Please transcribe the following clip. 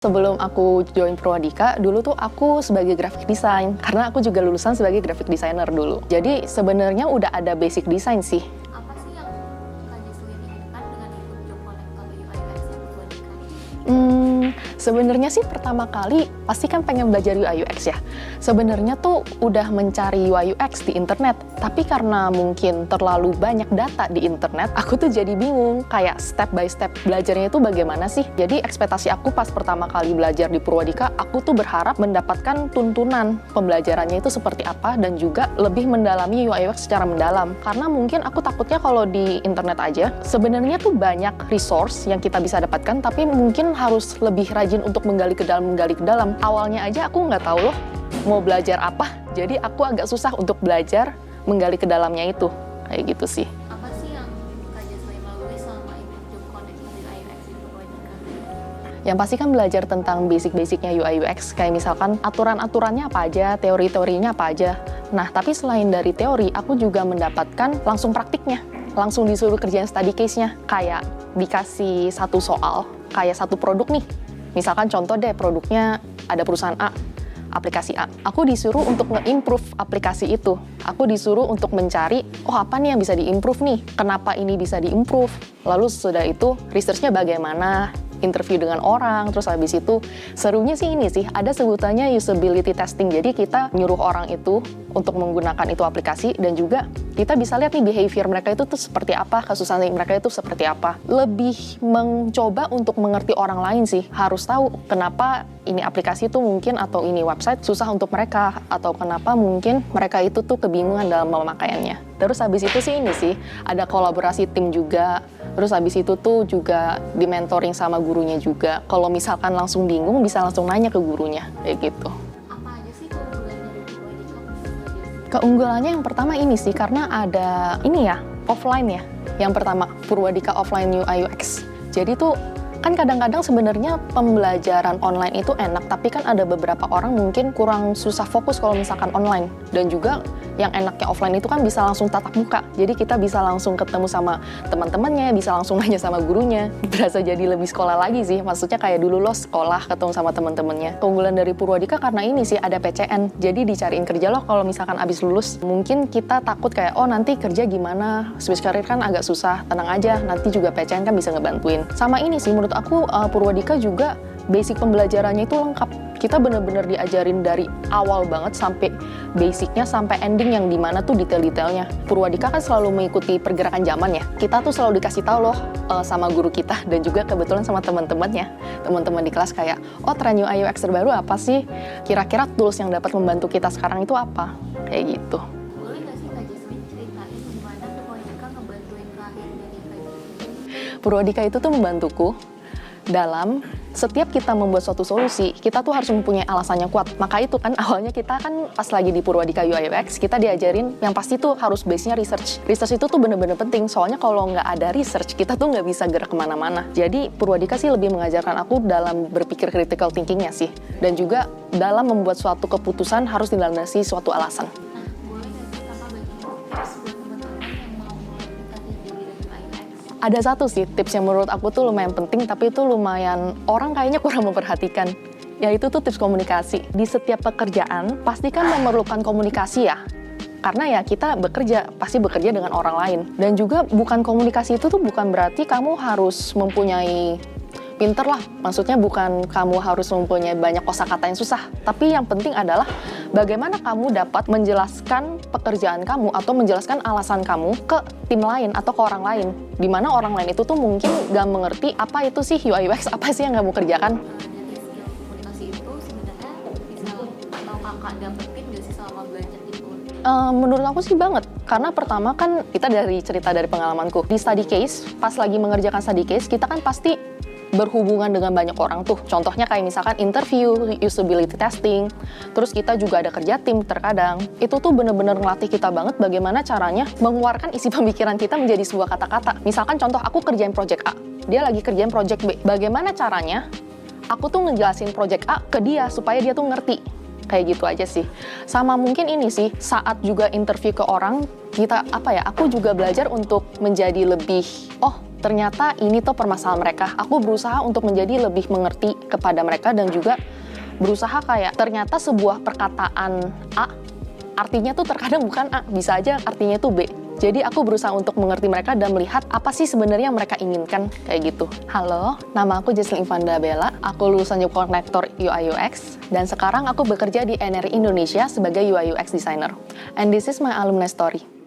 Sebelum aku join Purwadika, dulu tuh aku sebagai graphic design. Karena aku juga lulusan sebagai graphic designer dulu. Jadi sebenarnya udah ada basic design sih. Apa sih yang Kak Jesslyn inginkan dengan ikut job connector UI/UX yang Purwadika? Sebenarnya sih pertama kali pasti kan pengen belajar UI UX ya. Sebenarnya tuh udah mencari UI UX di internet, tapi karena mungkin terlalu banyak data di internet, aku tuh jadi bingung kayak step by step belajarnya itu bagaimana sih. Jadi ekspektasi aku pas pertama kali belajar di Purwadika, aku tuh berharap mendapatkan tuntunan pembelajarannya itu seperti apa dan juga lebih mendalami UI UX secara mendalam. Karena mungkin aku takutnya kalau di internet aja, sebenarnya tuh banyak resource yang kita bisa dapatkan, tapi mungkin harus lebih rajin untuk menggali ke dalam. Awalnya aja aku nggak tahu loh mau belajar apa, jadi aku agak susah untuk belajar menggali ke dalamnya itu, kayak gitu sih. Apa sih yang Kak Jesslyn lalui selama ikut job connector UI/UX di Purwadika? Yang pasti kan belajar tentang basic-basicnya UI UX, kayak misalkan aturan-aturannya apa aja, teori-teorinya apa aja. Nah, tapi selain dari teori, aku juga mendapatkan langsung praktiknya. Langsung disuruh kerjain study case-nya, kayak dikasih satu soal, kayak satu produk nih. Misalkan contoh deh, produknya ada perusahaan A, aplikasi A. Aku disuruh untuk nge-improve aplikasi itu. Aku disuruh untuk mencari, oh apa nih yang bisa di-improve nih? Kenapa ini bisa di-improve? Lalu sudah itu, research-nya bagaimana? Interview dengan orang, terus habis itu serunya sih ini sih, ada sebutannya usability testing. Jadi kita nyuruh orang itu untuk menggunakan itu aplikasi dan juga kita bisa lihat nih behavior mereka itu tuh seperti apa, kesusahan mereka itu seperti apa. Lebih mencoba untuk mengerti orang lain sih, harus tahu kenapa ini aplikasi itu mungkin atau ini website susah untuk mereka, atau kenapa mungkin mereka itu tuh kebingungan dalam memakaiannya. Terus habis itu sih ini sih, ada kolaborasi tim juga. Terus habis itu tuh juga di mentoring sama gurunya juga. Kalau misalkan langsung bingung, bisa langsung nanya ke gurunya, kayak gitu. Apa aja sih keunggulannya dari Purwadika menurut Kak Jesslyn? Keunggulannya yang pertama ini sih, karena ada ini ya, offline ya. Yang pertama, Purwadika offline UI UX. Jadi tuh, kan kadang-kadang sebenarnya pembelajaran online itu enak, tapi kan ada beberapa orang mungkin kurang susah fokus kalau misalkan online. Dan juga yang enaknya offline itu kan bisa langsung tatap muka. Jadi kita bisa langsung ketemu sama teman-temannya, bisa langsung nanya sama gurunya. Berasa jadi lebih sekolah lagi sih. Maksudnya kayak dulu lo sekolah ketemu sama teman-temannya. Keunggulan dari Purwadika karena ini sih ada PCN. Jadi dicariin kerja loh kalau misalkan abis lulus. Mungkin kita takut kayak, oh nanti kerja gimana? Switch karir kan agak susah. Tenang aja, nanti juga PCN kan bisa ngebantuin. Sama ini sih menurut aku Purwadika juga basic pembelajarannya itu lengkap. Kita bener-bener diajarin dari awal banget sampai basicnya sampai ending yang dimana tuh detail-detailnya. Purwadika kan selalu mengikuti pergerakan zaman ya. Kita tuh selalu dikasih tahu loh sama guru kita dan juga kebetulan sama teman-temannya. Teman-teman di kelas kayak, oh tren UI UX terbaru apa sih? Kira-kira tools yang dapat membantu kita sekarang itu apa? Kayak gitu. Boleh nggak sih Kak Jesslyn ceritain gimana Purwadika ngebantuin karir dari Kak Jesslyn? Purwadika itu tuh membantuku dalam setiap kita membuat suatu solusi, kita tuh harus mempunyai alasannya kuat. Maka itu kan awalnya kita kan pas lagi di Purwadika UI UX, kita diajarin yang pasti tuh harus base-nya research. Research itu tuh bener-bener penting, soalnya kalau nggak ada research, kita tuh nggak bisa gerak kemana-mana. Jadi Purwadika sih lebih mengajarkan aku dalam berpikir critical thinking-nya sih. Dan juga dalam membuat suatu keputusan harus dilandasi suatu alasan. Nah, boleh nggak sih Kakak bagi tips buat teman-teman yang mau mulai karir di bidang UI/UX? Ada satu sih tips yang menurut aku tuh lumayan penting, tapi itu lumayan orang kayaknya kurang memperhatikan. Yaitu tuh tips komunikasi. Di setiap pekerjaan pasti kan memerlukan komunikasi ya. Karena ya kita pasti bekerja dengan orang lain. Dan juga bukan komunikasi itu tuh bukan berarti kamu harus mempunyai pinter lah, maksudnya bukan kamu harus mempunyai banyak kosakata yang susah, tapi yang penting adalah bagaimana kamu dapat menjelaskan pekerjaan kamu atau menjelaskan alasan kamu ke tim lain atau ke orang lain, dimana orang lain itu tuh mungkin gak mengerti apa itu sih UI UX, apa sih yang kamu kerjakan. Dari skill komunikasi itu sebenarnya bisa atau Kakak dapetin nggak sih selama belajar di Purwadika? Menurut aku sih banget, karena pertama kan kita dari cerita dari pengalamanku, di study case, pas lagi mengerjakan study case, kita kan pasti berhubungan dengan banyak orang tuh. Contohnya kayak misalkan interview, usability testing, terus kita juga ada kerja tim terkadang. Itu tuh bener-bener ngelatih kita banget bagaimana caranya mengeluarkan isi pemikiran kita menjadi sebuah kata-kata. Misalkan contoh aku kerjain project A, dia lagi kerjain project B. Bagaimana caranya aku tuh ngejelasin project A ke dia supaya dia tuh ngerti. Kayak gitu aja sih. Sama mungkin ini sih, saat juga interview ke orang, aku juga belajar untuk menjadi lebih, ternyata ini tuh permasalahan mereka. Aku berusaha untuk menjadi lebih mengerti kepada mereka dan juga berusaha kayak ternyata sebuah perkataan A artinya tuh terkadang bukan A, bisa aja artinya itu B. Jadi aku berusaha untuk mengerti mereka dan melihat apa sih sebenarnya mereka inginkan, kayak gitu. Halo, nama aku Jesslyn Ivanda Bella, aku lulusan Job Connector UI UX, dan sekarang aku bekerja di NRI Indonesia sebagai UI UX designer. And this is my alumni story.